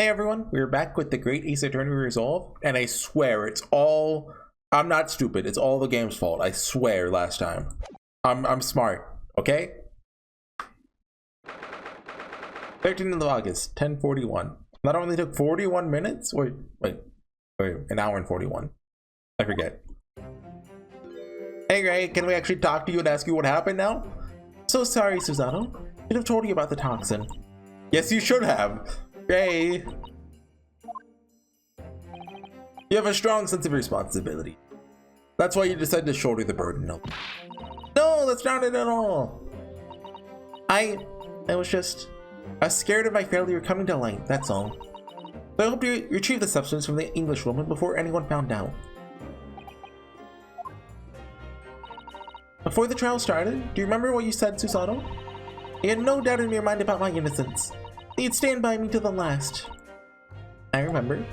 Hey everyone, we're back with the Great Ace Attorney Resolve, and I swear it's all... I'm not stupid, it's all the game's fault. I swear last time. I'm smart, okay? 13th of August, 10:41. That only took 41 minutes? Wait, an hour and 41. I forget. Hey Ray, can we actually talk to you and ask you what happened now? So sorry, Susanoo. I should have told you about the toxin. Yes, you should have. Ray, you have a strong sense of responsibility. That's why you decided to shoulder the burden. No, that's not it at all. I was scared of my failure coming to light, that's all. So I hope you retrieve the substance from the English woman before anyone found out. Before the trial started, do you remember what you said, Susanoo? You had no doubt in your mind about my innocence. You'd stand by me to the last. I remember.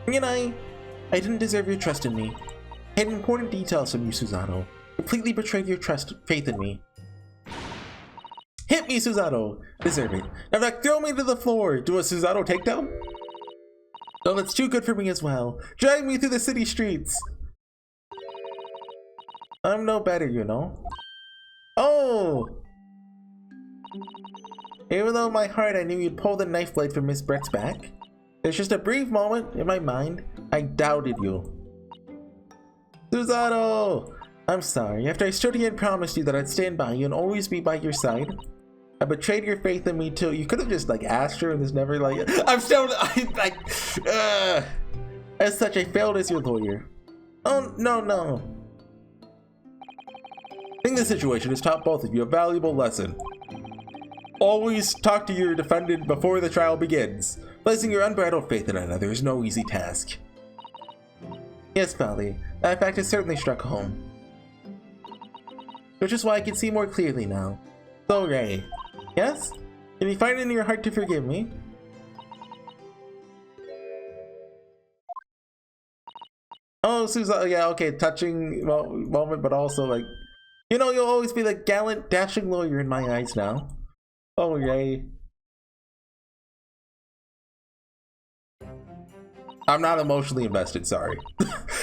And I didn't deserve your trust in me. I had important details from you, Susanoo. Completely betrayed your faith in me. Hit me, Susanoo! Deserve it. Now back, throw me to the floor. Do a Susanoo takedown? No, that's too good for me as well. Drag me through the city streets. I'm no better, you know. Oh! Even though in my heart I knew you'd pull the knife blade from Miss Brett's back, there's just a brief moment in my mind I doubted you. Susanoo! I'm sorry. After I stood here and promised you that I'd stand by you and always be by your side, I betrayed your faith in me too. You could have just asked her and this never I'm still as such I failed as your lawyer. Oh no. I think this situation has taught both of you a valuable lesson. Always talk to your defendant before the trial begins. Placing your unbridled faith in another is no easy task. Yes, Valley, that fact has certainly struck home. Which is why I can see more clearly now. So, Ray, yes? Can you find it in your heart to forgive me? Oh, Susan, yeah, okay, touching moment, but also you know, you'll always be the gallant, dashing lawyer in my eyes now. Oh, Ray. I'm not emotionally invested, sorry.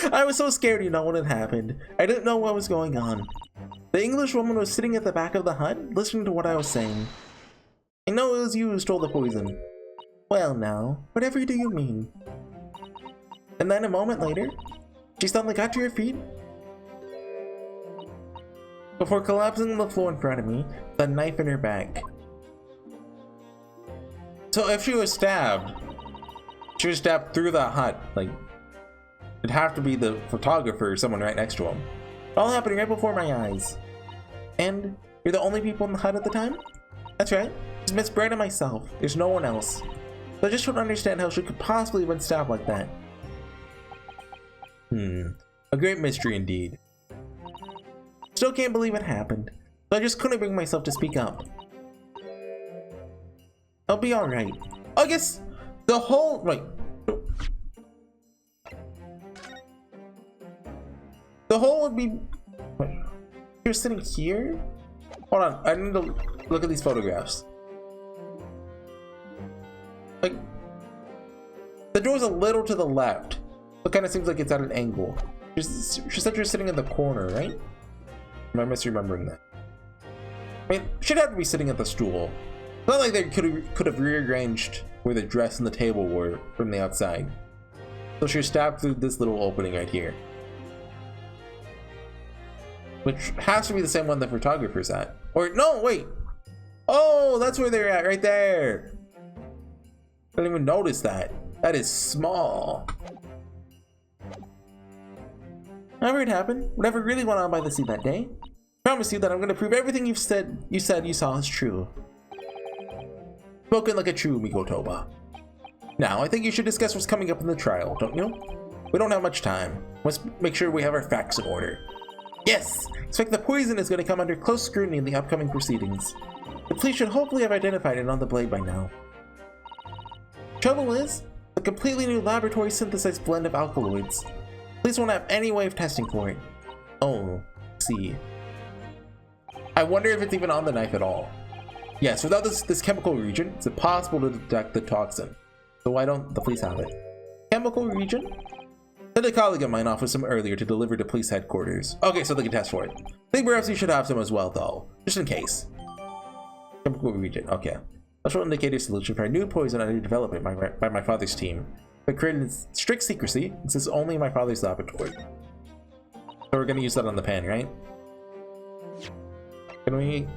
I was so scared you know what had happened. I didn't know what was going on. The English woman was sitting at the back of the hut, listening to what I was saying. I know it was you who stole the poison. Well now, whatever do you mean? And then a moment later, she suddenly got to her feet before collapsing on the floor in front of me with a knife in her back. So if she was stabbed through the hut. It'd have to be the photographer or someone right next to him. It all happening right before my eyes. And you're the only people in the hut at the time? That's right. It's Miss Brett and myself. There's no one else. So I just don't understand how she could possibly have been stabbed like that. A great mystery indeed. Still can't believe it happened. So I just couldn't bring myself to speak up. I'll be alright. I guess the whole... The whole would be... You're sitting here? Hold on, I need to look at these photographs. The door's a little to the left. It kind of seems like it's at an angle. She said you're sitting in the corner, right? Am I misremembering that? I mean, she'd have to be sitting at the stool. It's not like they could have rearranged where the dress and the table were from the outside. So she was stabbed through this little opening right here. Which has to be the same one the photographer's at. Or, no, wait! Oh, that's where they're at, right there! I didn't even notice that. That is small. However it happened, whatever really went on by the sea that day, I promise you that I'm going to prove everything you said you saw is true. Spoken like a true Mikotoba. Now, I think you should discuss what's coming up in the trial, don't you? We don't have much time. Let's make sure we have our facts in order. Yes! Expect the poison is going to come under close scrutiny in the upcoming proceedings. The police should hopefully have identified it on the blade by now. Trouble is, a completely new laboratory synthesized blend of alkaloids. Police won't have any way of testing for it. Oh, see. I wonder if it's even on the knife at all. Yes, without this chemical reagent, it's impossible to detect the toxin. So why don't the police have it? Chemical region? Send a colleague of mine off with some earlier to deliver to police headquarters. Okay, so they can test for it. I think perhaps you should have some as well, though. Just in case. Chemical region, okay. Special indicator solution for a new poison under development by my father's team. But created in strict secrecy, this is only in my father's laboratory. So we're gonna use that on the pen, right? Can we...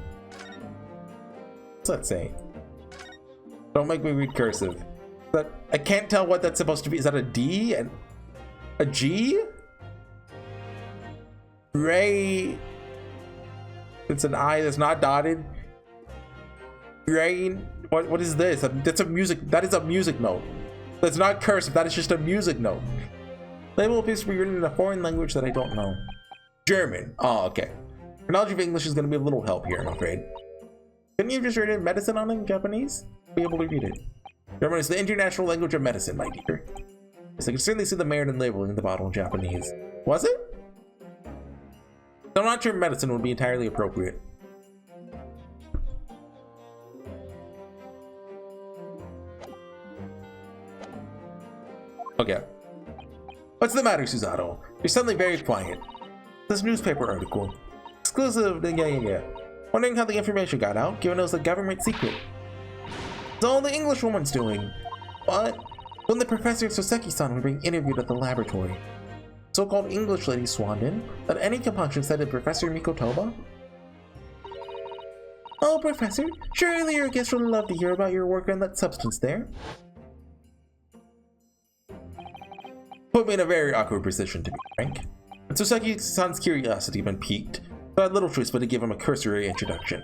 What's that say? Don't make me read cursive. But I can't tell what that's supposed to be. Is that a D and a G? Ray. It's an I that's not dotted. Rain. What is this? That's a music. That is a music note. That's not cursive. That is just a music note. Label appears to be written in a foreign language that I don't know. German. Oh, okay. Your knowledge of English is going to be a little help here, I'm afraid. Couldn't you just read it medicine on it in Japanese? Be able to read it. German is the international language of medicine, my dear. Yes, I can certainly see the merit in labeling the bottle in Japanese. Was it? I'm not sure medicine would be entirely appropriate. Okay. What's the matter, Susato? You're suddenly very quiet. This newspaper article. Exclusive, yeah. Wondering how the information got out, given it was a government secret. It's all the English woman's doing. What? When the professor and Soseki-san were being interviewed at the laboratory. So-called English lady swaned in, that any compunction said to Professor Mikotoba? Oh, Professor, surely your guests would love to hear about your work on that substance there. Put me in a very awkward position, to be frank. And Soseki-san's curiosity had been piqued, so I had little choice but to give him a cursory introduction.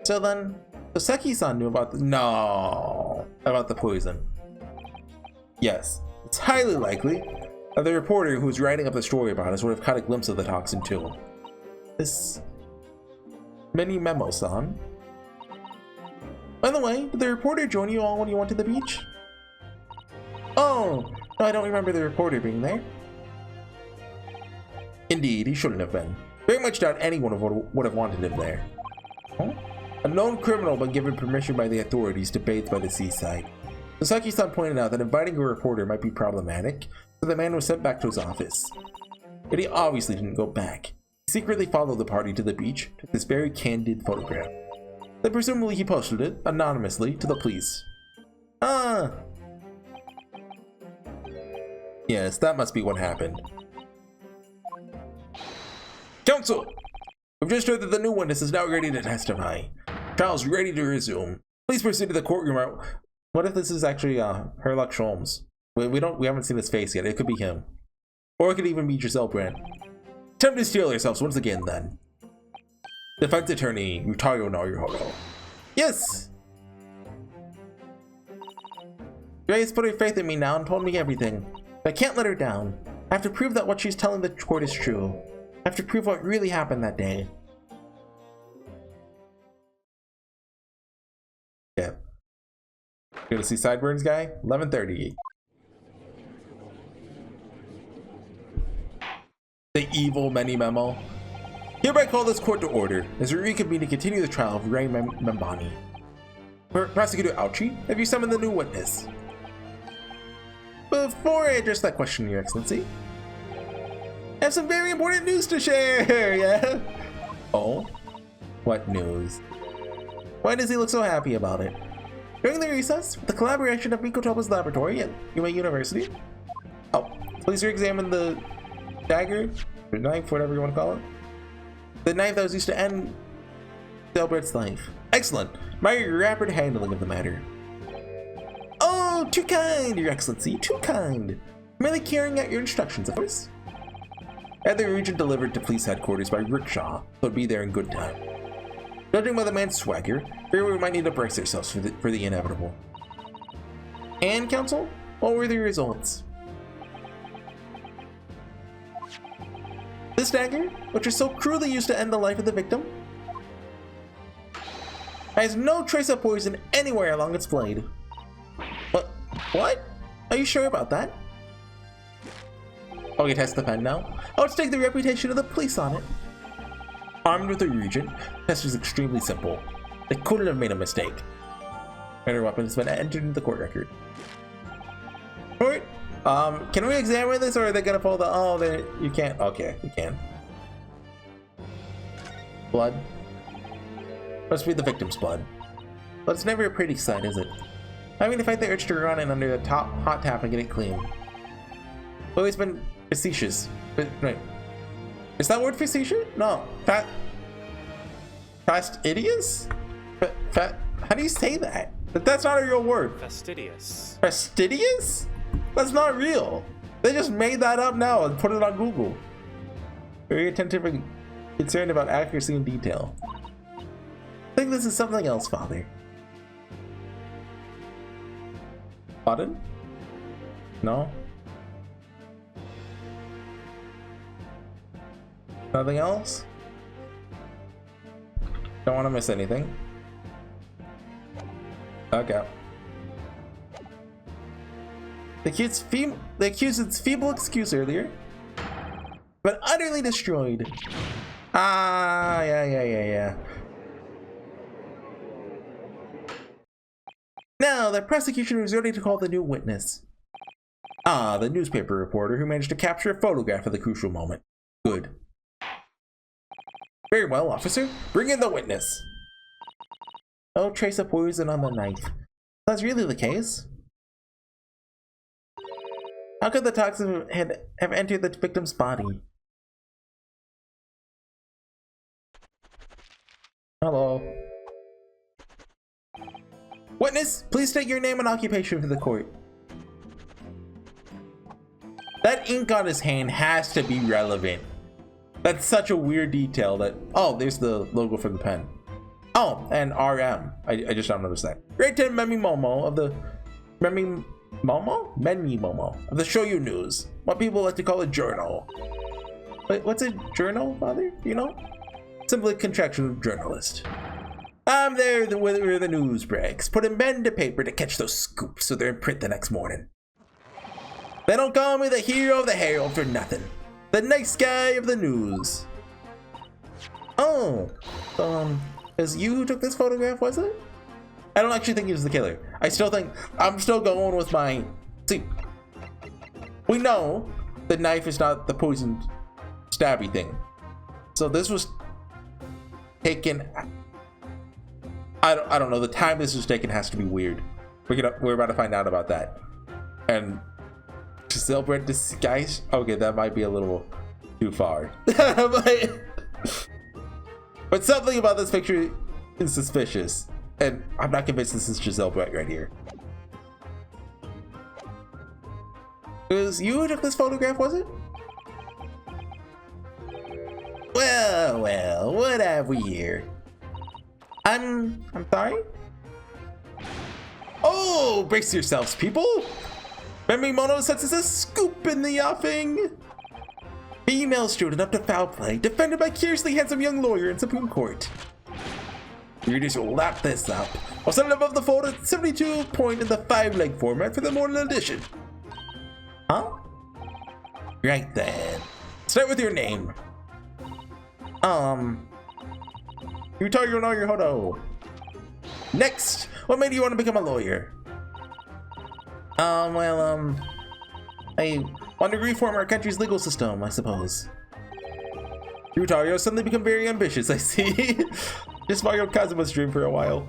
So then, Soseki-san knew about about the poison. Yes, it's highly likely that the reporter who was writing up the story about us would have caught a glimpse of the toxin too. This mini memo-san. By the way, did the reporter join you all when you went to the beach? Oh, no, I don't remember the reporter being there. Indeed, he shouldn't have been. Very much doubt anyone would have wanted him there. Huh? A known criminal but given permission by the authorities to bathe by the seaside. Soseki-san pointed out that inviting a reporter might be problematic, so the man was sent back to his office. But he obviously didn't go back. He secretly followed the party to the beach, took this very candid photograph. Then presumably he posted it, anonymously, to the police. Ah! Yes, that must be what happened. Counsel! We've just heard that the new witness is now ready to testify. Trial's ready to resume. Please proceed to the courtroom. What if this is actually Herlock Sholmes? We haven't seen his face yet. It could be him. Or it could even be Giselle Brandt. Time to steal yourselves once again then. Defense attorney Utayo Naruhodo. Yes! Grace put her faith in me now and told me everything. But I can't let her down. I have to prove that what she's telling the court is true. I have to prove what really happened that day. Yeah. Go to see Sideburns guy? 11:30. The evil mini memo. Hereby call this court to order as we reconvene to continue the trial of Ray Membani. Prosecutor Auchi, have you summoned the new witness? Before I address that question, Your Excellency, I have some very important news to share, yeah? Oh? What news? Why does he look so happy about it? During the recess, with the collaboration of Mikotoba's laboratory at Yuma University. Oh, please re-examine the dagger, or knife, whatever you want to call it. The knife that was used to end Delbert's life. Excellent. My rapid handling of the matter. Oh, too kind, Your Excellency, too kind. Merely carrying out your instructions, of course. I had the reagent delivered to police headquarters by rickshaw, so it'd be there in good time. Judging by the man's swagger, fear we might need to brace ourselves for the inevitable. And, Counsel, what were the results? This dagger, which is so cruelly used to end the life of the victim, has no trace of poison anywhere along its blade. What? Are you sure about that? Okay, test the pen now. I'll take the reputation of the police on it. Armed with a reagent, the test is extremely simple. They couldn't have made a mistake. Murder weapon has been entered into the court record. Wait, can we examine this, or are they gonna pull the? Oh, they you can't. Okay, we can. Blood. Must be the victim's blood. But it's never a pretty sight, is it? Having to fight the urge to run in under the hot tap and get it clean. Always been facetious. But wait, is that word facetious? No, fastidious? How do you say that? That's not a real word. Fastidious. Fastidious? That's not real. They just made that up now and put it on Google. Very attentive and concerned about accuracy and detail. I think this is something else, Father. Button? No? Nothing else? Don't want to miss anything. Okay. The accused's feeble excuse earlier, but utterly destroyed. Ah, yeah. Now the prosecution is ready to call the new witness. Ah, the newspaper reporter who managed to capture a photograph of the crucial moment. Good. Very well, officer. Bring in the witness. No trace of poison on the knife. That's really the case. How could the toxin have entered the victim's body? Hello. Witness, please state your name and occupation for the court. That ink on his hand has to be relevant. That's such a weird detail that... Oh, there's the logo for the pen. Oh, and RM. I just don't notice that. Great to Memi Momo of the... Memi Momo of the Show You News. What people like to call a journal. Wait, what's a journal, Father? You know? Simply a contraction of journalist. I'm there where the news breaks, putting pen to paper to catch those scoops so they're in print the next morning. They don't call me the hero of the Herald for nothing. The nice guy of the news. Oh, is you who took this photograph, was it? I don't actually think he was the killer. I'm still going with my... See, we know the knife is not the poisoned stabby thing. So this was taken... I don't know, the time this was taken has to be weird. We're about to find out about that. And Giselle Brent disguise? Okay, that might be a little too far. But something about this picture is suspicious. And I'm not convinced this is Giselle Brent right here. It was you who took this photograph, was it? Well, what have we here? I'm sorry? Oh, brace yourselves, people! Memi Mono senses a scoop in the offing! Female student up to foul play, defended by curiously handsome young lawyer in Supreme Court. Readers will lap this up. I'll send it above the fold at 72 point in the 5-leg format for the morning edition. Huh? Right then. Start with your name. Yutario no your hodo. Next, what made you want to become a lawyer? I want to reform our country's legal system, I suppose. Yutario suddenly become very ambitious, I see. Just Mario Kazuma's dream for a while.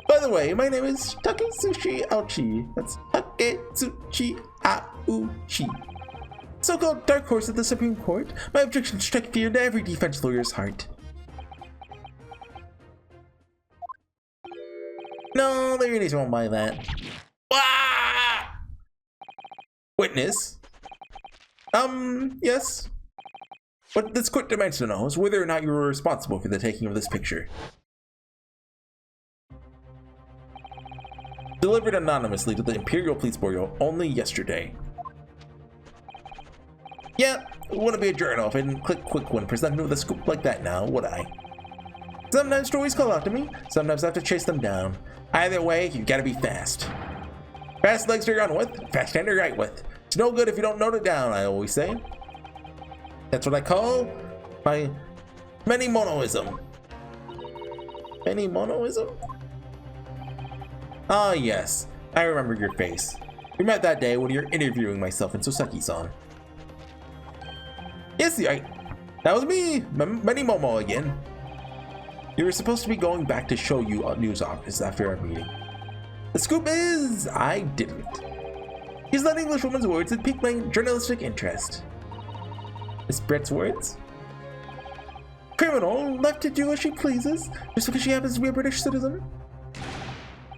By the way, my name is Taketsuchi Aochi. That's Taketsuchi Aochi. So-called dark horse of the Supreme Court. My objections strike fear into every defense lawyer's heart. No, the readers won't buy that. Ah! Witness? Yes? What this court demands to know is whether or not you were responsible for the taking of this picture. Delivered anonymously to the Imperial Police Bureau only yesterday. Yeah, it wouldn't be a journal if I didn't click quick when presented with a scoop like that now, would I? Sometimes stories call out to me, sometimes I have to chase them down. Either way, you gotta be fast. Fast legs to run with, fast hand to write with. It's no good if you don't note it down, I always say. That's what I call my many-monoism. Many-monoism? Ah, yes. I remember your face. We met that day when you were interviewing myself and Soseki-san. Yes, that was me, Many Momo again. You were supposed to be going back to HorseyEatYou news office after our meeting. The scoop is, I didn't. Use that English woman's words that piqued my journalistic interest. Miss Brett's words? Criminal, left to do as she pleases, just because she happens to be a British citizen?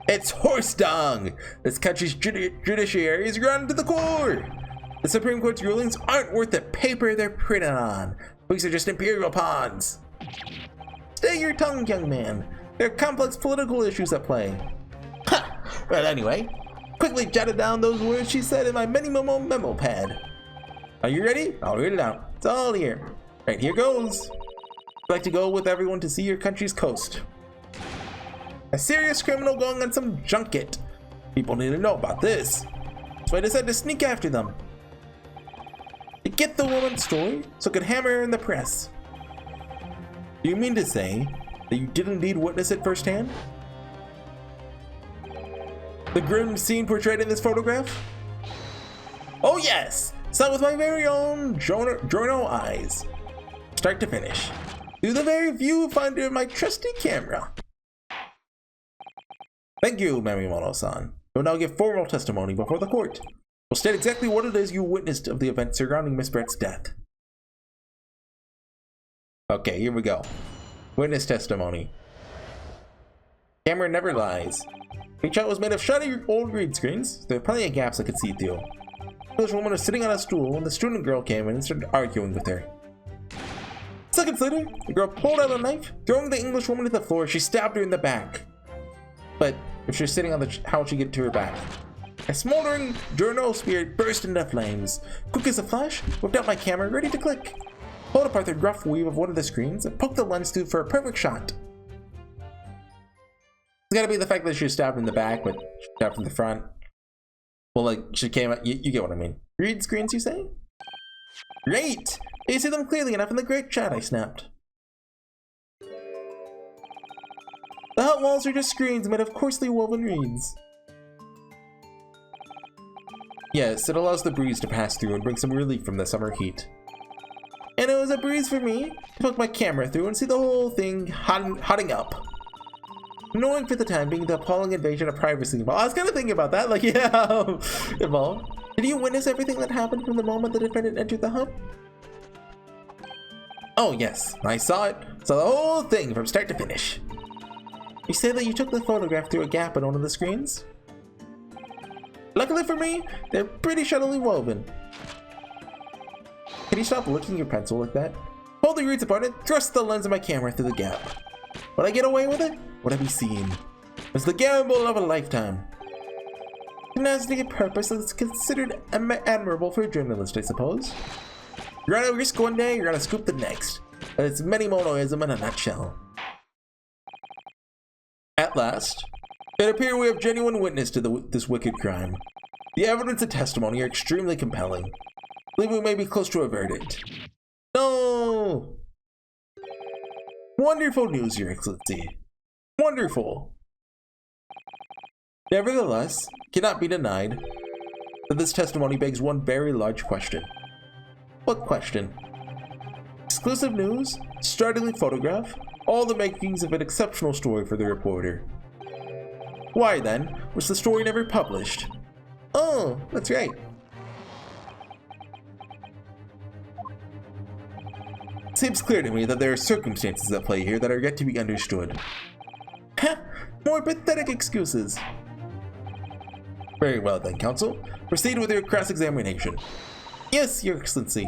It's horse dung! This country's judiciary is rotten to the core! The Supreme Court's rulings aren't worth the paper they're printed on. Police are just imperial pawns. Stay your tongue, young man. There are complex political issues at play. Ha! Well, anyway, quickly jotted down those words she said in my Many Momo memo pad. Are you ready? I'll read it out. It's all here. Right, here goes. I'd like to go with everyone to see your country's coast. A serious criminal going on some junket. People need to know about this. So I decided to sneak after them. To get the woman's story, so I could hammer her in the press. Do you mean to say that you did indeed witness it firsthand? The grim scene portrayed in this photograph? Oh yes! Saw it with my very own journal eyes. Start to finish. Through the very viewfinder of my trusty camera. Thank you, Mamimono-san. You'll now give formal testimony before the court. We'll state exactly what it is you witnessed of the events surrounding Miss Brett's death. Okay, here we go. Witness testimony. Camera never lies. Each shot was made of shiny old read screens. There are plenty of gaps I could see through. The English woman was sitting on a stool when the student girl came in and started arguing with her. Seconds later, the girl pulled out a knife, throwing the English woman to the floor. She stabbed her in the back. But if she was sitting on the how would she get to her back? A smoldering journal spirit burst into flames. Quick as a flash, whipped out my camera, ready to click. Pulled apart the rough weave of one of the screens and poked the lens through for a perfect shot. It's gotta be the fact that she was stabbed in the back, but she stabbed from the front. Well, like, she came out, you get what I mean. Read screens, you say? Great! You see them clearly enough in the great shot I snapped. The hot walls are just screens made of coarsely woven reeds. Yes, it allows the breeze to pass through and bring some relief from the summer heat. And it was a breeze for me to poke my camera through and see the whole thing hotting up. Knowing for the time being the appalling invasion of privacy involved. I was kind of thinking about that, like, yeah, involved. Did you witness everything that happened from the moment the defendant entered the hub? Oh yes, I saw it. Saw the whole thing from start to finish. You say that you took the photograph through a gap in one of the screens? Luckily for me, they're pretty subtly woven. Can you stop licking your pencil like that? Pull the reeds apart and thrust the lens of my camera through the gap. Would I get away with it? What have we seen? It's the gamble of a lifetime. Gymnastic purpose is considered admirable for a journalist, I suppose. You're gonna risk one day, you're gonna scoop the next. It's Many Monoism in a nutshell. At last, it appears we have genuine witness to this wicked crime. The evidence and testimony are extremely compelling. I believe we may be close to a verdict. No! Wonderful news, Your Excellency. Wonderful. Nevertheless, cannot be denied that this testimony begs one very large question. What question? Exclusive news, startling photograph, all the makings of an exceptional story for the reporter. Why then was the story never published? Oh, that's right. It seems clear to me that there are circumstances at play here that are yet to be understood. Ha! More pathetic excuses. Very well then, Counsel. Proceed with your cross-examination. Yes, Your Excellency.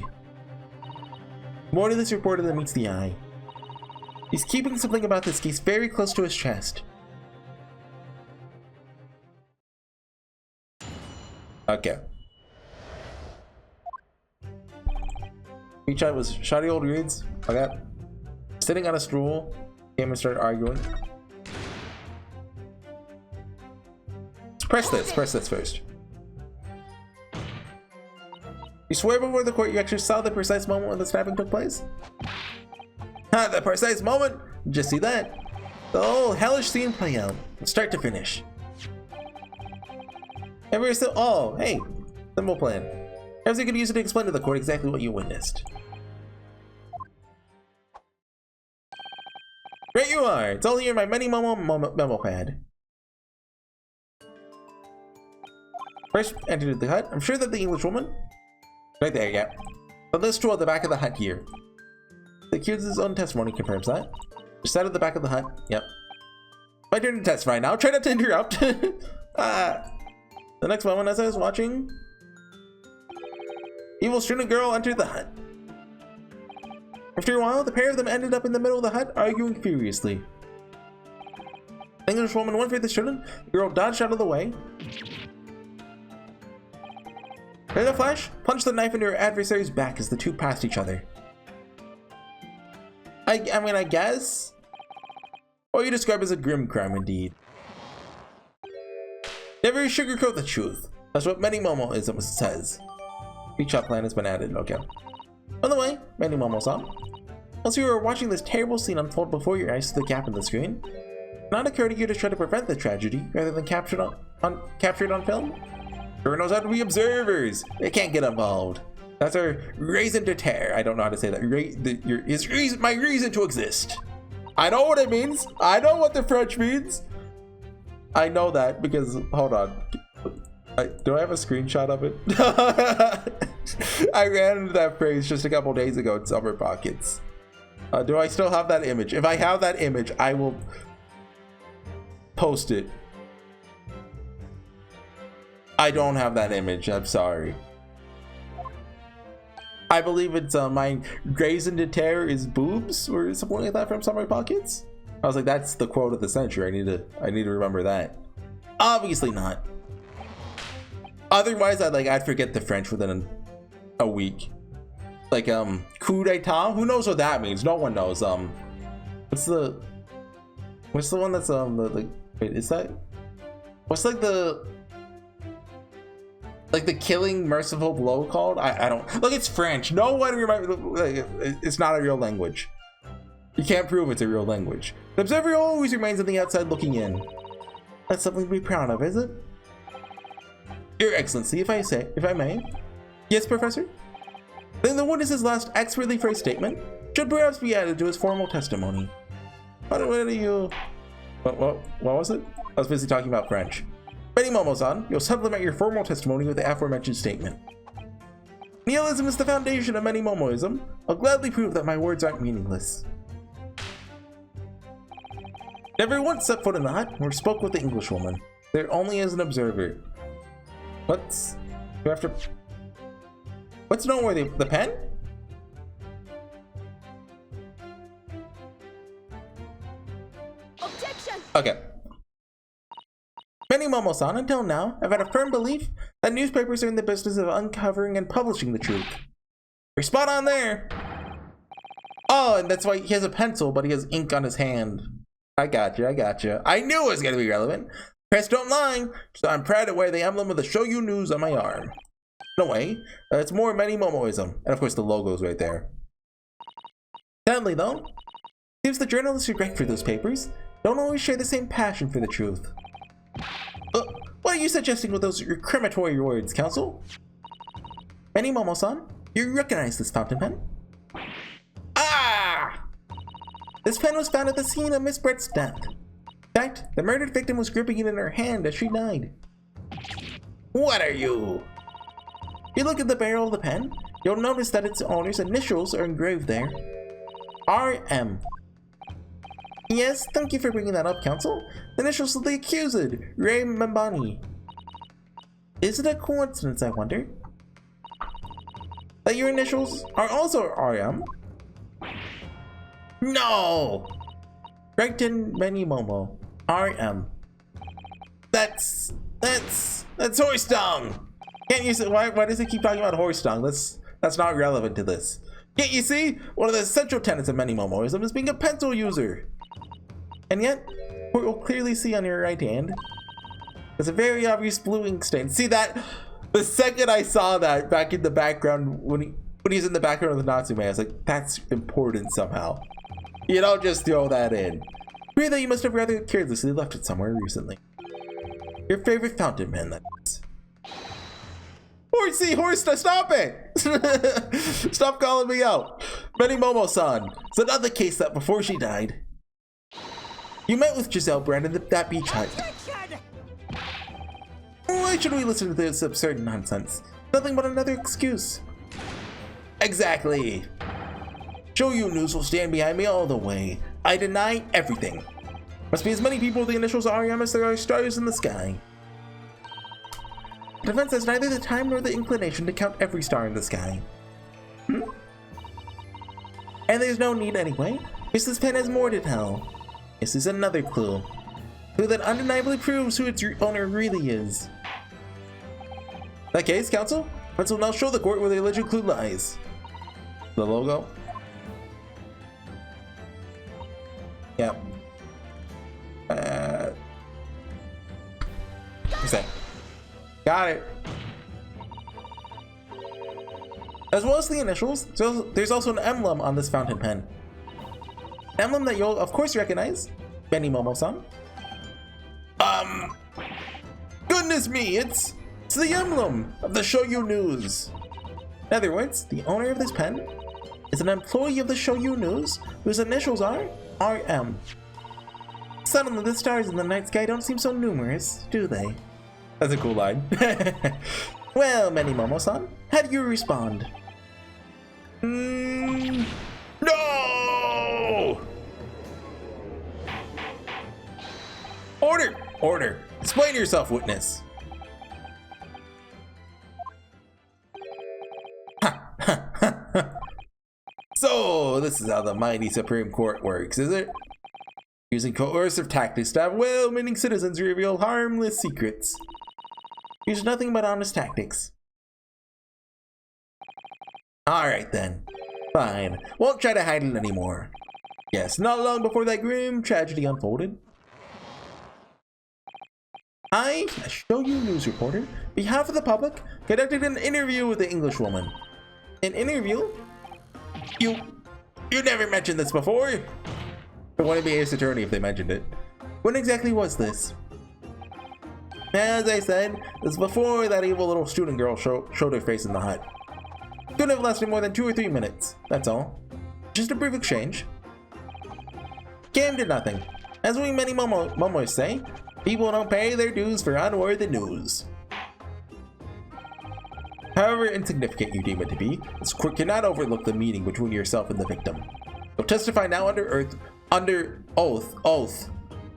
More to this reporter than meets the eye. He's keeping something about this case very close to his chest. Okay. Each shot was shoddy old reeds. Okay. Sitting on a stool, came and started arguing. Press this first. You swear before the court you actually saw the precise moment when the stabbing took place? Ha, the precise moment? Just see that. The whole hellish scene play out, from start to finish. Ever so, oh, hey, simple plan. Perhaps you could use it to explain to the court exactly what you witnessed. Right you are. It's all here in my many memo pad. First entered the hut. I'm sure that the English woman. Right there, yeah. The list at the back of the hut here. The accused's own testimony confirms that. Just sat at the back of the hut. Yep. My turn to testify now. Try not to interrupt. The next moment, as I was watching, evil student girl entered the hut. After a while, the pair of them ended up in the middle of the hut, arguing furiously. The English woman went for the student. The girl dodged out of the way. In a flash, punched the knife into her adversary's back as the two passed each other. I mean, I guess what you describe as a grim crime indeed. Never sugarcoat the truth. That's what many Momoism says. Each shot plan has been added. Okay. By the way, many Momo-san, whilst you were watching this terrible scene unfold before your eyes through the gap in the screen, did it not occur to you to try to prevent the tragedy rather than capture it on film? Sure knows how to be observers. They can't get involved. That's our raison d'etre. I don't know how to say that. My reason to exist. I know what it means. I know what the French means. I know that because, hold on. Do I have a screenshot of it? I ran into that phrase just a couple days ago in Summer Pockets. Do I still have that image? If I have that image, I will post it. I don't have that image. I'm sorry. I believe it's my raison d'etre is boobs or something like that from Summer Pockets. I was like, that's the quote of the century. I need to remember that. Obviously not. Otherwise, I'd forget the French within a week. Like coup d'etat. Who knows what that means? No one knows. What's the one that's wait, is that what's like the killing merciful blow called? I don't look. It's French. No one remember. It's not a real language. You can't prove it's a real language. The observer always remains on the outside looking in. That's something to be proud of, is it? Your Excellency, if I may. Yes, Professor? Then the witness's last expertly phrased statement should perhaps be added to his formal testimony. What was it? I was busy talking about French. Betty Momo-san, you'll supplement your formal testimony with the aforementioned statement. Nihilism is the foundation of many Momoism. I'll gladly prove that my words aren't meaningless. Never once set foot in the hut or spoke with the Englishwoman. There only as an observer. What's noteworthy? The pen? Objection! Okay. Many Momo-san, until now, have had a firm belief that newspapers are in the business of uncovering and publishing the truth. You're spot on there. Oh, and that's why he has a pencil, but he has ink on his hand. I got you. I knew it was going to be relevant. Press don't lie, so I'm proud to wear the emblem of the Show You News on my arm. No way, it's more many Momoism, and of course the logo's right there. Sadly though, seems the journalists who write for those papers don't always share the same passion for the truth. What are you suggesting with those recriminatory words, Counsel? Many Momo-san, you recognize this fountain pen? Ah! This pen was found at the scene of Miss Brett's death. In fact, the murdered victim was gripping it in her hand as she died. What are you? If you look at the barrel of the pen, you'll notice that its owner's initials are engraved there. RM. Yes, thank you for bringing that up, Counsel. The initials of the accused, Ray Mbani. Is it a coincidence, I wonder, that your initials are also RM? No! Recton Many Momo. RM. That's horse dung! Can't you see, why does it keep talking about horse dung? That's not relevant to this. Can't you see? One of the central tenets of many Momoism is being a pencil user. And yet, what you'll clearly see on your right hand is a very obvious blue ink stain. See that? The second I saw that back in the background, when he's in the background of the Natsume, I was like, that's important somehow. You don't just throw that in. Weird that you must have rather carelessly left it somewhere recently. Your favorite fountain pen, that is. Horsey, stop it! Stop calling me out. Benny Momo-san, it's another case that before she died, you met with Giselle Brand at that beach hut. Why should we listen to this absurd nonsense? Nothing but another excuse. Exactly. HorseyEatYou News will stand behind me all the way. I deny everything. Must be as many people with the initials RM as there are stars in the sky. The defense has neither the time nor the inclination to count every star in the sky. And there's no need anyway, because this pen has more to tell. This is another clue. Clue that undeniably proves who its owner really is. In that case, counsel, defense will now show the court where the alleged clue lies. The logo? Yep. What's that? Got it. As well as the initials, so there's also an emblem on this fountain pen. An emblem that you'll of course recognize, Benny Momo-san. Goodness me, it's the emblem of the HorseyEatYou News. In other words, the owner of this pen is an employee of the HorseyEatYou News whose initials are RM. Suddenly the stars in the night sky don't seem so numerous, do they? That's a cool line. Well, Benny Momo-san, how do you respond? No! Order! Order! Explain yourself, witness. So, this is how the mighty Supreme Court works, is it? Using coercive tactics to have well-meaning citizens reveal harmless secrets. Use nothing but honest tactics. Alright then. Fine. Won't try to hide it anymore. Yes, not long before that grim tragedy unfolded, I, a HorseyEatYou News reporter, on behalf of the public, conducted an interview with the English woman. An interview? You never mentioned this before? It wouldn't be his attorney if they mentioned it. When exactly was this? As I said, this was before that evil little student girl showed her face in the hut. Couldn't have lasted more than 2 or 3 minutes, that's all. Just a brief exchange. Came to nothing. As we many momos say, people don't pay their dues for unworthy news. However insignificant you deem it to be, this court cannot overlook the meeting between yourself and the victim. You'll testify now under oath,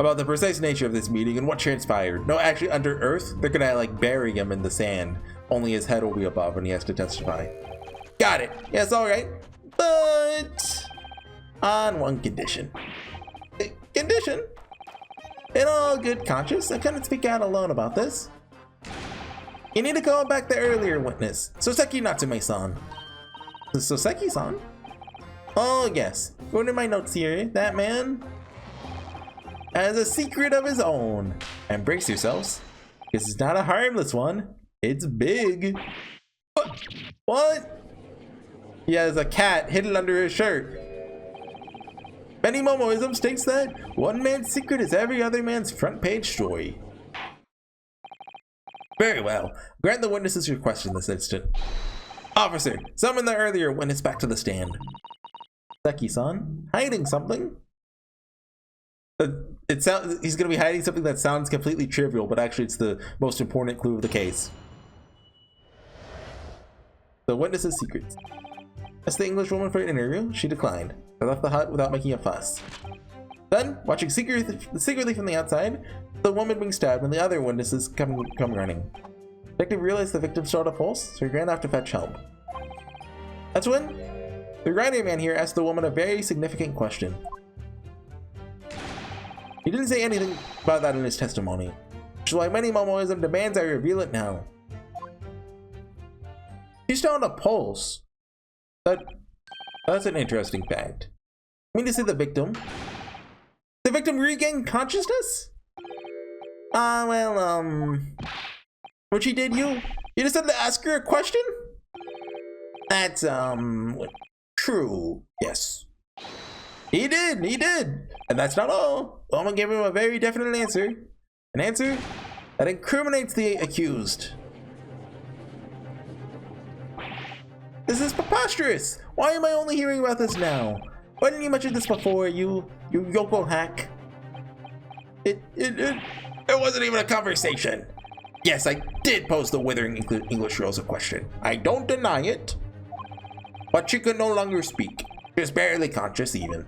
about the precise nature of this meeting and what transpired. No, actually under oath, they're gonna like bury him in the sand. Only his head will be above and he has to testify. Got it. Yes, alright. But on one condition. Condition? In all good conscience, I couldn't speak out alone about this. You need to call back the earlier witness, Soseki Natsume-san. Soseki-san? Oh yes, according to my notes here, that man has a secret of his own. And brace yourselves, because it's not a harmless one, it's big. What? He has a cat hidden under his shirt. Benny Momoism states that one man's secret is every other man's front page story. Very well. Grant the witness's request in this instant. Officer, summon the earlier witness back to the stand. Seki-san, hiding something? He's gonna be hiding something that sounds completely trivial, but actually it's the most important clue of the case. The witness's secrets. Asked the English woman for an interview, she declined. I left the hut without making a fuss. Then, watching secretly from the outside, the woman being stabbed and the other witnesses come running. Detective realized the victim showed a pulse, so he ran off to fetch help. That's when the writer man here asked the woman a very significant question. He didn't say anything about that in his testimony, which is why many Momoism demands I reveal it now. She's found a pulse. That's an interesting fact. I mean to say the victim regained consciousness? What she did, you just had to ask her a question? That's, true, yes. He did, and that's not all. The woman gave him a very definite answer. An answer that incriminates the accused. This is preposterous! Why am I only hearing about this now? Why didn't you mention this before, you Yoko hack? It wasn't even a conversation. Yes, I did pose the withering English girls a question. I don't deny it. But she could no longer speak. She was barely conscious even.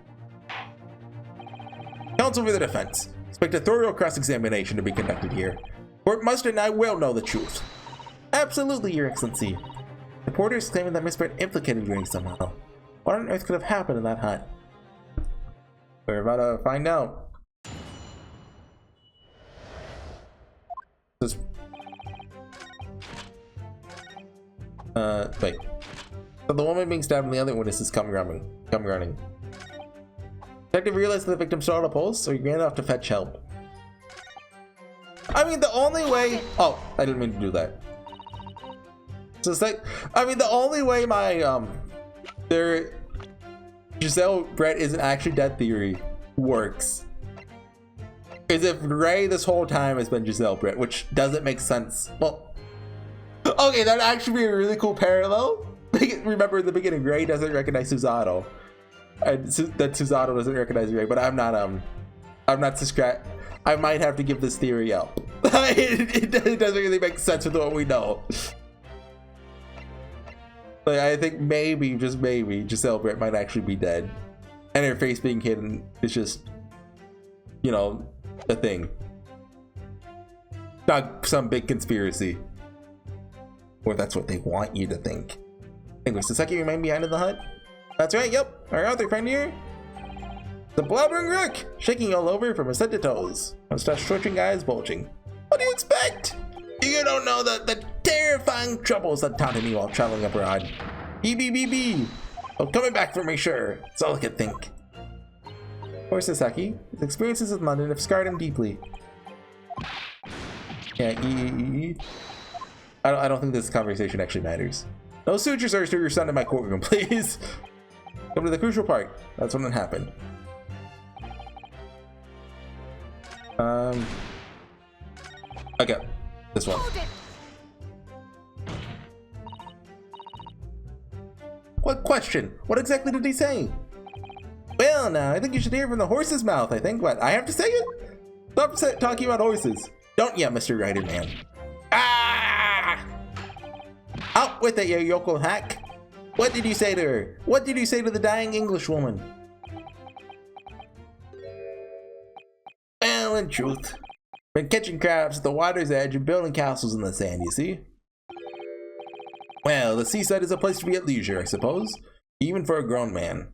Counsel for the defense. Expect a thorough cross-examination to be conducted here. Court must and I will know the truth. Absolutely, Your Excellency. Reporters claiming that Miss Brett implicated Ray somehow. What on earth could have happened in that hut? We're about to find out. Just... wait. So the woman being stabbed and the other witnesses come running. Detective realized that the victim saw a pulse, so he ran off to fetch help. I mean, the only way... Oh, I didn't mean to do that. So it's like... I mean, the only way my, their Giselle Brett isn't actually dead theory works is if Ray this whole time has been Giselle Brett, which doesn't make sense. Well, okay, that'd actually be a really cool parallel. Remember in the beginning, Ray doesn't recognize Susato. And that Susato doesn't recognize Ray, but I'm not subscribed. I might have to give this theory out. it doesn't really make sense with what we know. Like, I think maybe, just maybe, Giselle Brett might actually be dead. And her face being hidden is just, you know, a thing. Not some big conspiracy. Or that's what they want you to think. Anyway, Sasaki remained behind in the hut? That's right, yep. Our other friend here. The blabbering wreck, shaking all over from his head to toes. Mustache twitching, eyes bulging. What do you expect? You don't know the terrifying troubles that taunted me while traveling abroad. BBBB. Oh, coming back for me, sure. That's all I could think. Poor Sasaki. His experiences in London have scarred him deeply. Yeah, I don't think this conversation actually matters. No sutures are to your son in my courtroom, please. Come to the crucial part. That's when it happened. Okay, this one. What question? What exactly did he say? Well, now, I think you should hear from the horse's mouth, I think. What, I have to say it? Stop talking about horses. Don't ya, Mr. Rider Man. Ah! Out with it, you Yoko hack. What did you say to her? What did you say to the dying English woman? Well, in truth, been catching crabs at the water's edge and building castles in the sand, you see? Well, the seaside is a place to be at leisure, I suppose, even for a grown man.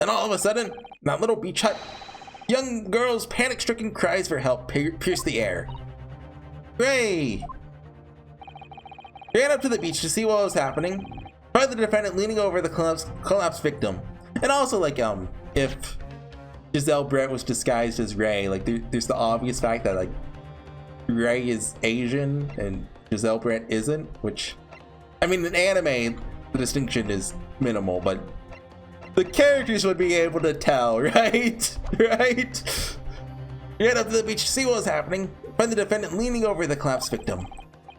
And all of a sudden, in that little beach hut, young girls' panic-stricken cries for help pierced the air. Ray! Ran up to the beach to see what was happening. Found the defendant leaning over the collapsed victim. And also, like, if Giselle Brett was disguised as Ray, like, there's the obvious fact that, like, Ray is Asian and Giselle Brett isn't, which, I mean, in anime, the distinction is minimal, but the characters would be able to tell, right? Right? Ran up to the beach to see what was happening. Find the defendant leaning over the collapsed victim.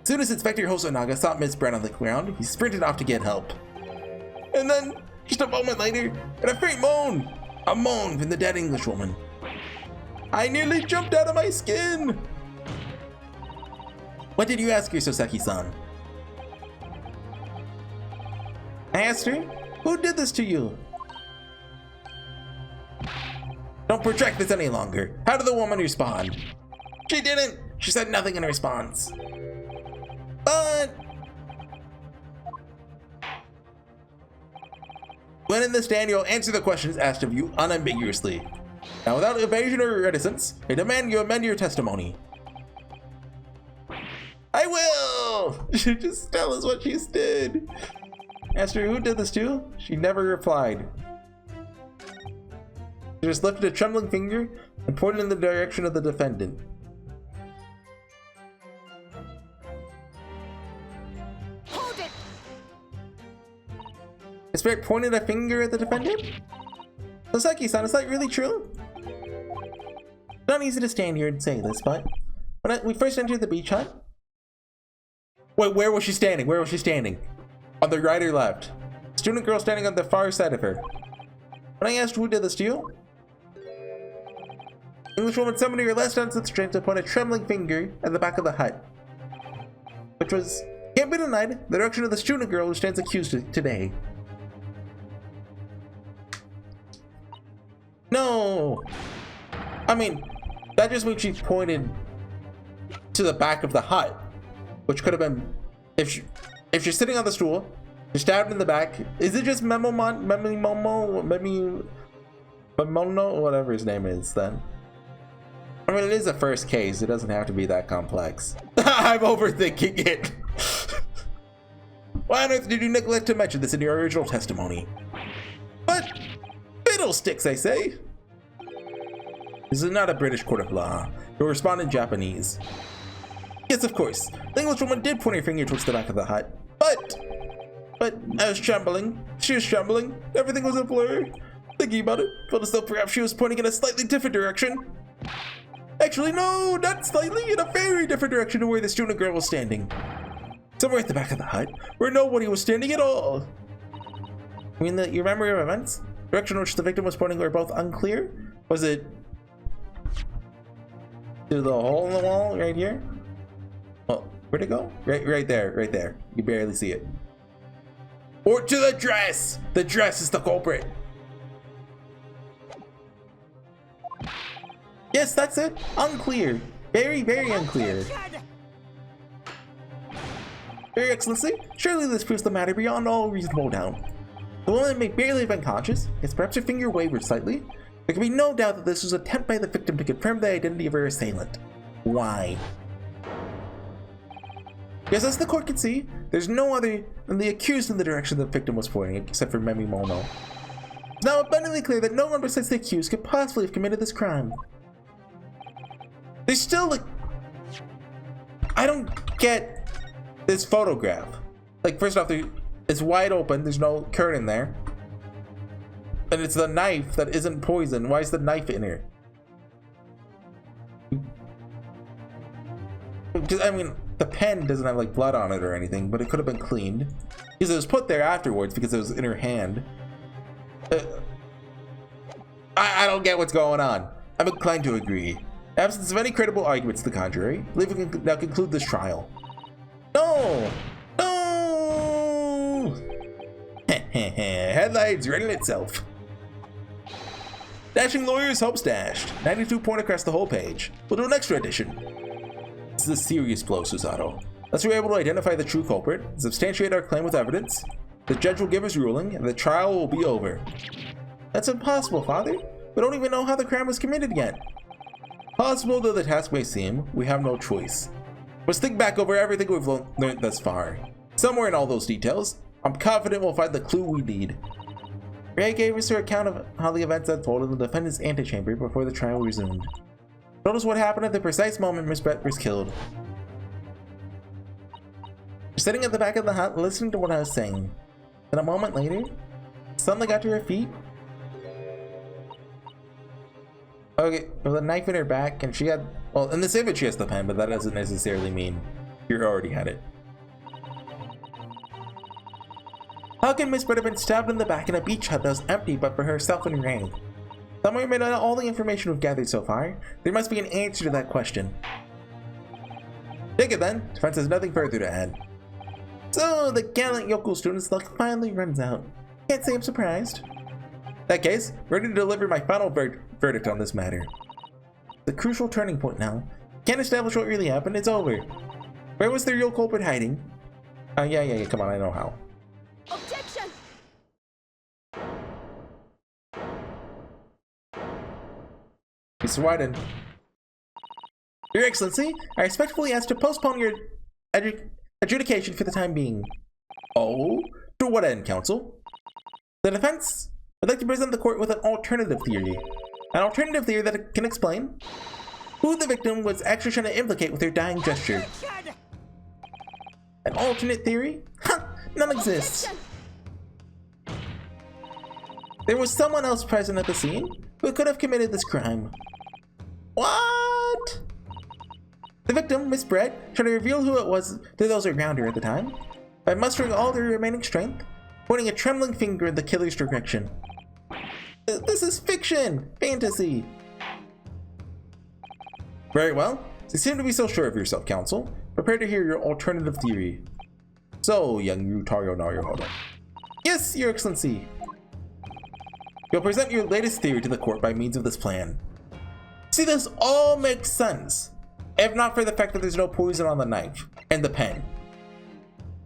As soon as Inspector Hosonaga saw Miss Brett on the ground, he sprinted off to get help. And then, just a moment later, and a faint moan! A moan from the dead Englishwoman. I nearly jumped out of my skin! What did you ask her, Soseki-san? I asked her, who did this to you? Don't protract this any longer. How did the woman respond? She didn't! She said nothing in response. But when in the stand, you'll answer the questions asked of you unambiguously. Now, without evasion or reticence, I demand you amend your testimony. I will! Just tell us what she did. Asked her who did this to? She never replied. She just lifted a trembling finger and pointed in the direction of the defendant. Spirit pointed a finger at the defendant? Soseki-san, is that really true? Not easy to stand here and say this, but when we first entered the beach hut... Wait, where was she standing? Where was she standing? On the right or left? Student girl standing on the far side of her. When I asked who did this to you, Englishwoman summoned her last ounce of strength to point a trembling finger at the back of the hut. Which was, can't be denied, the direction of the student girl who stands accused today. No! I mean, that just means she pointed to the back of the hut. Which could have been, if she's sitting on the stool, she's stabbed in the back. Is it just Memono, whatever his name is then? I mean, it is a first case. It doesn't have to be that complex. I'm overthinking it. Why on earth did you neglect to mention this in your original testimony? But fiddlesticks, I say. This is not a British court of law. You'll respond in Japanese. Yes, of course. The Englishwoman did point her finger towards the back of the hut. But I was trembling. She was trembling. Everything was a blur. Thinking about it, felt as though perhaps she was pointing in a slightly different direction. Actually, no, not slightly, in a very different direction to where the student girl was standing. Somewhere at the back of the hut, where nobody was standing at all. I mean, your memory of events? The direction in which the victim was pointing were both unclear? Was it to the hole in the wall right here? Well, where'd it go? Right there. You barely see it. Or to the dress! The dress is the culprit. Yes, that's it. Unclear. Very, very unclear. Your Excellency, surely this proves the matter beyond all reasonable doubt. The woman may barely have been conscious, as perhaps her finger wavered slightly. There can be no doubt that this was an attempt by the victim to confirm the identity of her assailant. Why? Yes, as the court can see, there's no other than the accused in the direction the victim was pointing, except for Memi Mono. It's now abundantly clear that no one besides the accused could possibly have committed this crime. There's still, like, I don't get this photograph. Like, first off, it's wide open, there's no curtain there. And it's the knife that isn't poison. Why is the knife in here? Because, I mean, the pen doesn't have like blood on it or anything, but it could have been cleaned. Because it was put there afterwards because it was in her hand. I don't get what's going on. I'm inclined to agree. Absence of any credible arguments to the contrary, we can now conclude this trial. No! No! Headlines written itself. Dashing lawyers helps dashed. 92 point across the whole page. We'll do an extra edition. This is a serious blow, Susato. Unless we're able to identify the true culprit and substantiate our claim with evidence, the judge will give his ruling and the trial will be over. That's impossible, Father. We don't even know how the crime was committed yet. Possible though the task may seem, we have no choice. Let's think back over everything we've learned thus far. Somewhere in all those details, I'm confident we'll find the clue we need. Ray gave us her account of how the events unfolded in the defendant's antechamber before the trial resumed. Told us what happened at the precise moment Miss Brett was killed. Sitting at the back of the hut, listening to what I was saying. Then a moment later, suddenly got to her feet. Okay, with a knife in her back, and she had, well, in this image she has the pen, but that doesn't necessarily mean you already had it. How can Miss Brett have been stabbed in the back in a beach hut that was empty but for herself and Ray? Somewhere made out all the information we've gathered so far, there must be an answer to that question. Take it then, defense has nothing further to add. So, the gallant Yoku student's luck finally runs out. Can't say I'm surprised. In that case, ready to deliver my final verdict on this matter. The crucial turning point now. Can't establish what really happened, it's over. Where was the real culprit hiding? Yeah, come on, I know how. Objection! Mr. Wyden. Your Excellency, I respectfully ask to postpone your adjudication for the time being. Oh? To what end, counsel? The defense would like to present the court with an alternative theory. An alternative theory that can explain who the victim was actually trying to implicate with her dying gesture. An alternate theory? Huh, none exists. There was someone else present at the scene who could have committed this crime. What? The victim, Miss Brett, tried to reveal who it was to those around her at the time. by mustering all their remaining strength, pointing a trembling finger in the killer's direction. This is fiction! Fantasy! Very well. You seem to be so sure of yourself, Council. Prepare to hear your alternative theory. So, young Yutario Naruhodo. Yes, Your Excellency. You'll present your latest theory to the court by means of this plan. See, this all makes sense. If not for the fact that there's no poison on the knife and the pen.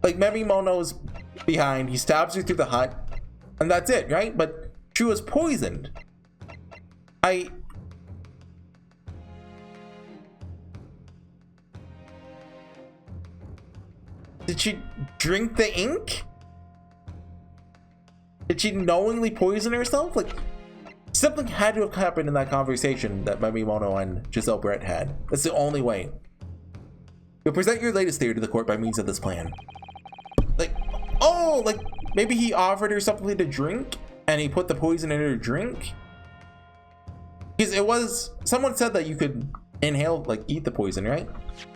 Like, Memimono's behind, he stabs her through the hut, and that's it, right? But she was poisoned. Did she drink the ink? Did she knowingly poison herself? Like, something had to have happened in that conversation that Memimono and Giselle Brett had. That's the only way. You'll present your latest theory to the court by means of this plan. Like, oh, like maybe he offered her something to drink and he put the poison in her drink? Because it was, someone said that you could inhale, like eat the poison, right?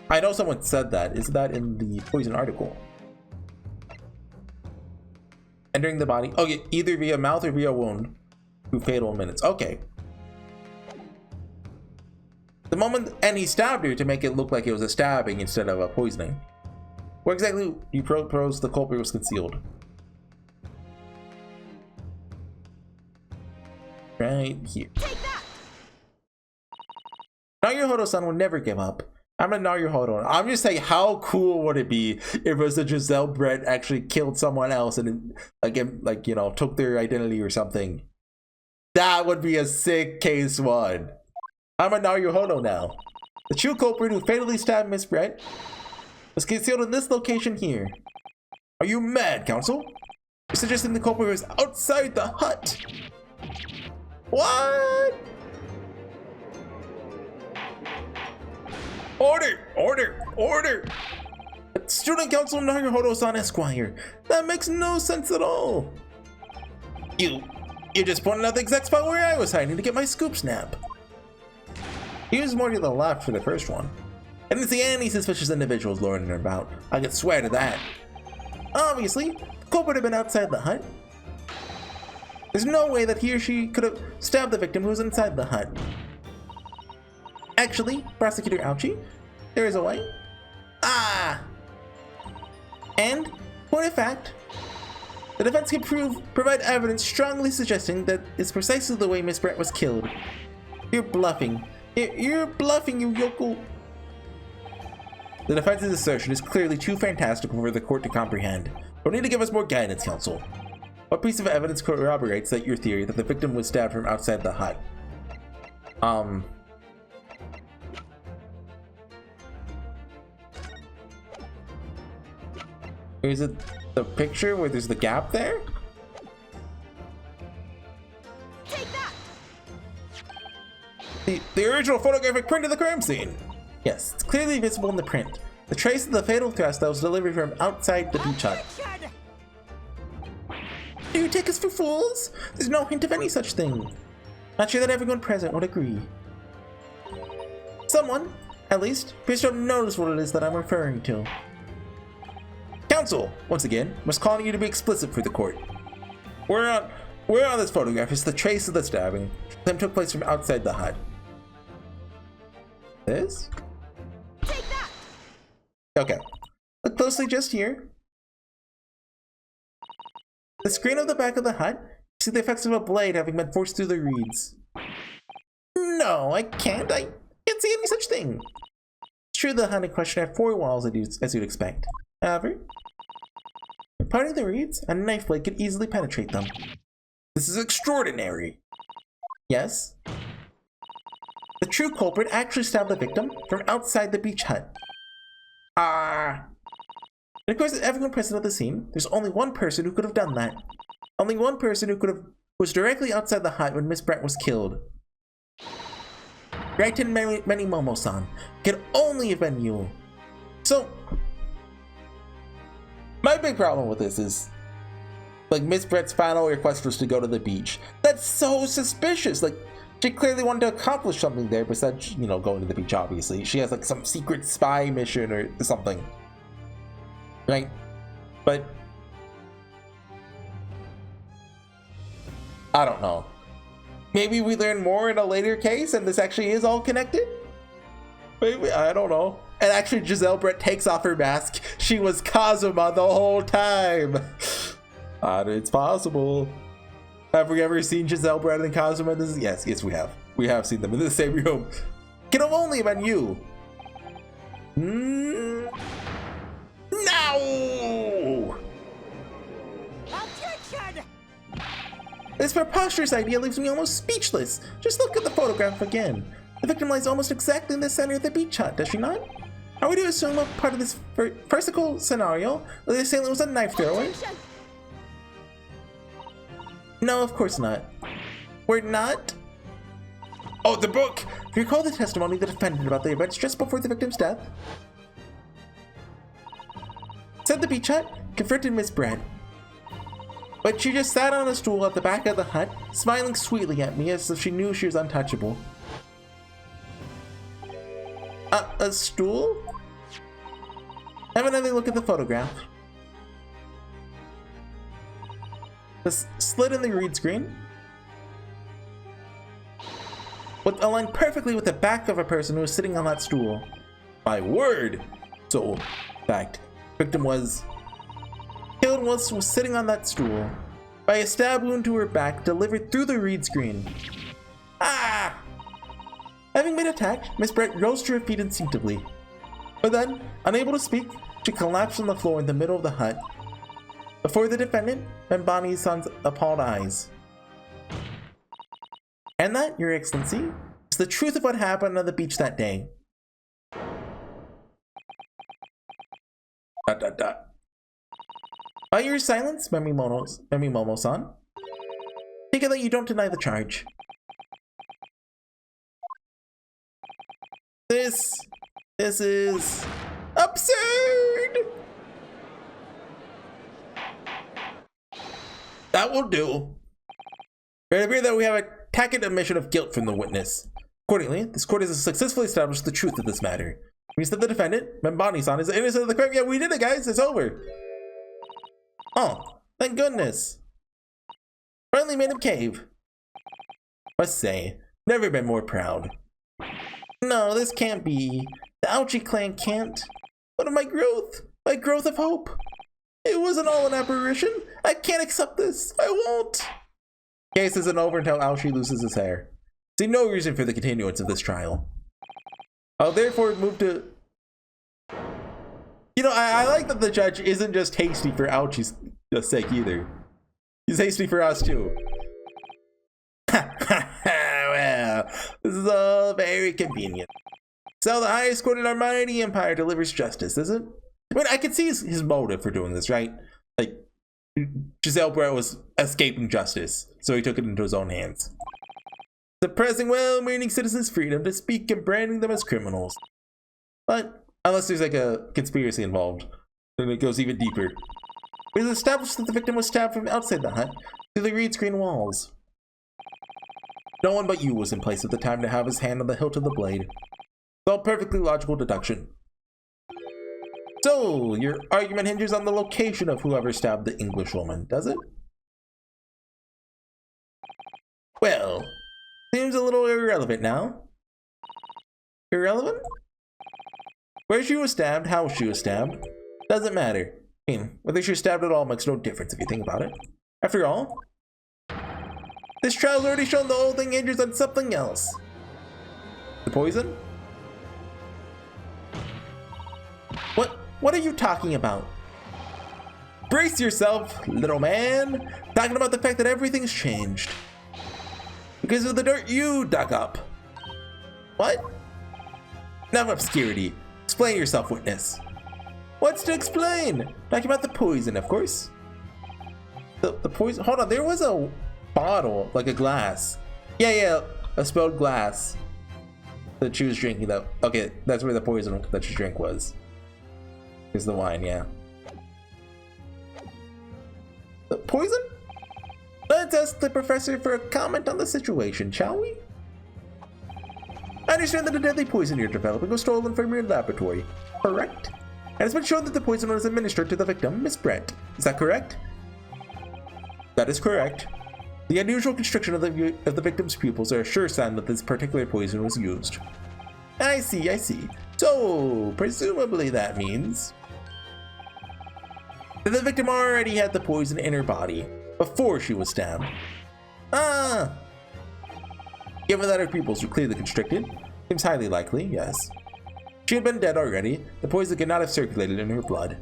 I know someone said that. Is that in the poison article? Entering the body. Okay, either via mouth or via wound. Through fatal minutes. Okay. The moment, and he stabbed her to make it look like it was a stabbing instead of a poisoning. Where exactly do you propose the culprit was concealed? Right here. Naruhodo-san would never give up. I'm a Naruhodo. I'm just saying, how cool would it be if it was a Giselle Brett actually killed someone else and like you know, took their identity or something? That would be a sick case one. I'm a Naruhodo now. The true culprit who fatally stabbed Miss Brett was concealed in this location here. Are you mad, Council? You're suggesting the culprit was outside the hut. What? Order! Order! Order! Student Council Naruhodo-san Esquire. That makes no sense at all. You just pointed out the exact spot where I was hiding to get my scoop snap. He was more to the left for the first one. I didn't see any suspicious individuals lording about. I could swear to that. Obviously, the culprit had been outside the hut. There's no way that he or she could have stabbed the victim who was inside the hut. Actually, Prosecutor Ouchie, there is a way. And, point of fact, the defense can provide evidence strongly suggesting that it's precisely the way Miss Brett was killed. You're bluffing. You're bluffing, you yokel. The defense's assertion is clearly too fantastical for the court to comprehend. You'll need to give us more guidance, Counsel. What piece of evidence corroborates that your theory that the victim was stabbed from outside the hut? Is it the picture where there's the gap there? Take that. The original photographic print of the crime scene. Yes, it's clearly visible in the print. The trace of the fatal thrust that was delivered from outside the beach hut. Do you take us for fools? There's no hint of any such thing. Not sure that everyone present would agree. Someone, at least, appears to have noticed what it is that I'm referring to. Counsel, once again, must call on you to be explicit for the court. Where on this photograph is the trace of the stabbing that took place from outside the hut? This? Take that. Okay. Look closely just here. The screen of the back of the hut, you see the effects of a blade having been forced through the reeds. No, I can't see any such thing. It's true the hut in question had 4 walls as you'd expect. However, by parting the reeds, a knife blade could easily penetrate them. This is extraordinary. Yes. The true culprit actually stabbed the victim from outside the beach hut. And of course, everyone present at the scene, there's only one person who could have done that. Only one person who was directly outside the hut when Miss Brett was killed. Raiten Menimomo-san. Could only have been you. So, my big problem with this is, like, Miss Brett's final request was to go to the beach. That's so suspicious. Like, she clearly wanted to accomplish something there besides, you know, going to the beach, obviously. She has, like, some secret spy mission or something. Right? But I don't know. Maybe we learn more in a later case and this actually is all connected? Maybe, I don't know. And actually Giselle Brett takes off her mask. She was Kazuma the whole time. It's possible. Have we ever seen Giselle Brett and Kazuma? Yes, we have. We have seen them in the same room. Could have only been you. No! Objection! This preposterous idea leaves me almost speechless. Just look at the photograph again. The victim lies almost exactly in the center of the beach hut, does she not? Are we to assume a part of this farcical scenario that the assailant was a knife thrower? Objection! No, of course not. We're not? Oh, the book! Do you recall the testimony of the defendant about the events just before the victim's death? Said the beach hut confronted Miss Brett. But she just sat on a stool at the back of the hut, smiling sweetly at me as if she knew she was untouchable. A stool? Have another look at the photograph. The slit in the read screen would align perfectly with the back of a person who was sitting on that stool. My word! So, in fact, victim was killed whilst was sitting on that stool by a stab wound to her back delivered through the read screen. Ah! Having been attacked, Miss Brett rose to her feet instinctively. But then, unable to speak, she collapsed on the floor in the middle of the hut before the defendant and Bonnie-san's appalled eyes. And that, Your Excellency, is the truth of what happened on the beach that day. ... By your silence, Momo-san, take it that you don't deny the charge. This is absurd! That will do. It appears that we have a tacit admission of guilt from the witness. Accordingly, this court has successfully established the truth of this matter. It means that the defendant, Bonnie-san, is innocent of the crime. Yeah, we did it, guys. It's over. Oh, thank goodness. Finally made him cave. Must say, never been more proud. No, this can't be. The Ouchie clan can't. What of my growth? My growth of hope. It wasn't all an apparition. I can't accept this. I won't. Case isn't over until Ouchie loses his hair. See no reason for the continuance of this trial. I'll therefore move to... You know, I like that the judge isn't just hasty for Ouchie's sake either. He's hasty for us too. Well, this is all very convenient. So the highest court in our mighty empire delivers justice, is it? I mean, I could see his motive for doing this, right? Like, Giselle Brett was escaping justice, so he took it into his own hands. Suppressing well-meaning citizens' freedom to speak and branding them as criminals. But, unless there's like a conspiracy involved, then it goes even deeper. It is established that the victim was stabbed from outside the hut through the reed screen walls. No one but you was in place at the time to have his hand on the hilt of the blade. It's all perfectly logical deduction. So, your argument hinges on the location of whoever stabbed the Englishwoman, does it? Well, seems a little irrelevant now. Irrelevant? Where she was stabbed, how she was stabbed, doesn't matter. I mean, whether she was stabbed at all makes no difference if you think about it. After all, this trial's already shown the whole thing hinges on something else. The poison? What are you talking about? Brace yourself, little man. Talking about the fact that everything's changed. Because of the dirt you dug up. What? Enough obscurity. Explain yourself, witness. What's to explain? Talking about the poison, of course. The poison? Hold on, there was a bottle, like a glass. Yeah, a spilled glass that she was drinking. That okay, that's where the poison that she drank was. Is the wine, yeah. The poison? Let's ask the professor for a comment on the situation, shall we? I understand that a deadly poison you're developing was stolen from your laboratory, correct? and it's been shown that the poison was administered to the victim, Miss Brett. Is that correct? That is correct. The unusual constriction of the victim's pupils are a sure sign that this particular poison was used. I see, I see. So, presumably that means that the victim already had the poison in her body before she was stabbed. Ah! Given that her pupils were clearly constricted, seems highly likely, yes. If she had been dead already, the poison could not have circulated in her blood.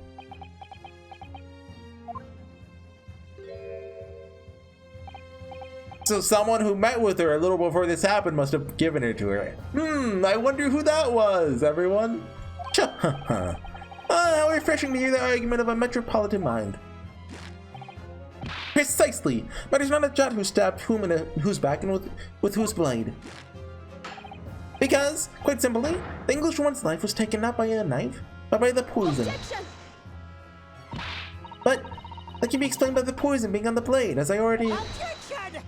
So someone who met with her a little before this happened must have given it to her. I wonder who that was, everyone. How refreshing to hear the argument of a metropolitan mind. Precisely. Matters not a jot who stabbed whom and whose back and with whose blade. Because, quite simply, the Englishwoman's life was taken not by a knife, but by the poison. Objection! But that can be explained by the poison being on the blade, as I already... Objection!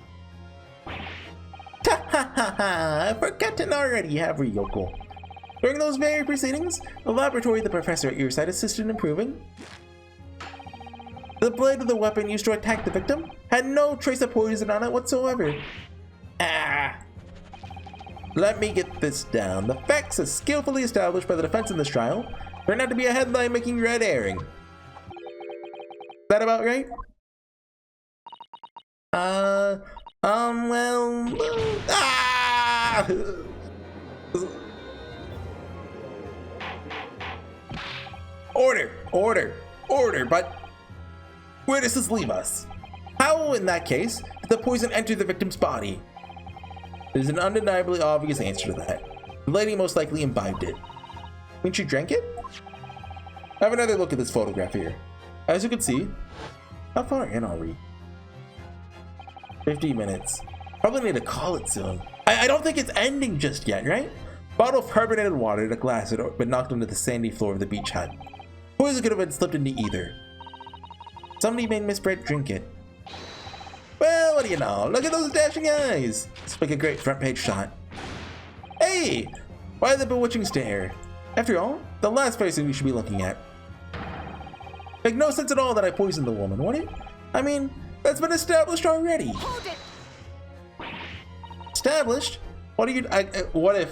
I've forgotten already, have we, Yoko? During those very proceedings, the laboratory the professor at your side assisted in improving, the blade of the weapon used to attack the victim had no trace of poison on it whatsoever. Let me get this down. The facts as skillfully established by the defense in this trial turned out to be a headline-making red herring. Is that about right? Well... Order, but where does this leave us? How, in that case, did the poison enter the victim's body? There's an undeniably obvious answer to that. The lady most likely imbibed it. When she drank it? Have another look at this photograph here. As you can see, how far in are we? 50 minutes. Probably need to call it soon. I don't think it's ending just yet, right? Bottle of carbonated water in a glass had been knocked onto the sandy floor of the beach hut. Poison could have been slipped into either. Somebody made Miss Brett drink it. Well, what do you know? Look at those dashing eyes. Let's make a great front page shot. Hey! Why the bewitching stare? After all, the last person we should be looking at. Make no sense at all that I poisoned the woman, would it? I mean, that's been established already. Hold it! Established? What if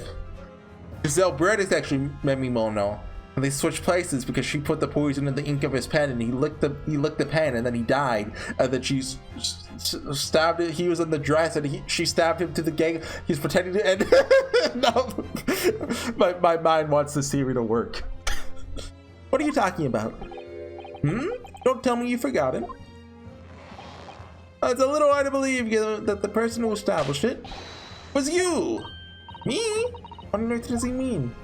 Giselle Brett is actually Memimono, and they switched places because she put the poison in the ink of his pen and he licked the pen and then he died, and then she stabbed it. He was in the dress and she stabbed him to the gang. He's pretending to end. No, my mind wants this theory to work. What are you talking about? Don't tell me you forgot him. It's a little hard to believe that the person who established it was you. Me? What on earth does he mean?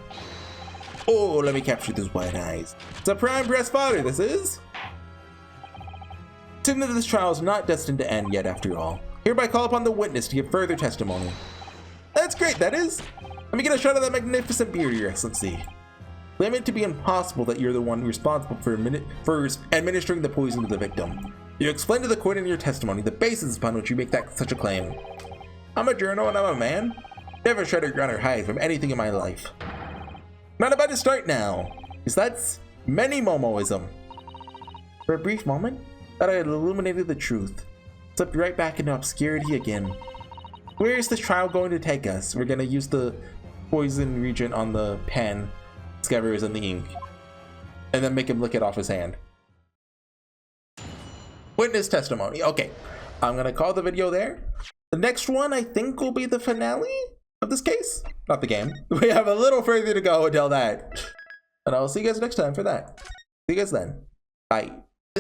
Oh, let me capture those white eyes. It's a prime press fodder, this is. Seeing that this trial is not destined to end yet after all, hereby call upon the witness to give further testimony. That's great, that is. Let me get a shot of that magnificent beard, Your Excellency. Claim it to be impossible that you're the one responsible for administering the poison to the victim. You explain to the court in your testimony the basis upon which you make such a claim. I'm a journal and I'm a man. Never tried to run or hide from anything in my life. Not about to start now, because that's many Momoism. For a brief moment, thought I had illuminated the truth. Slipped right back into obscurity again. Where is this trial going to take us? We're gonna use the poison reagent on the pen, discover is in the ink, and then make him lick it off his hand. Witness testimony. Okay, I'm gonna call the video there. The next one I think will be the finale of this case, not the game. We have a little further to go until that, and I'll see you guys next time for that. See you guys then. Bye.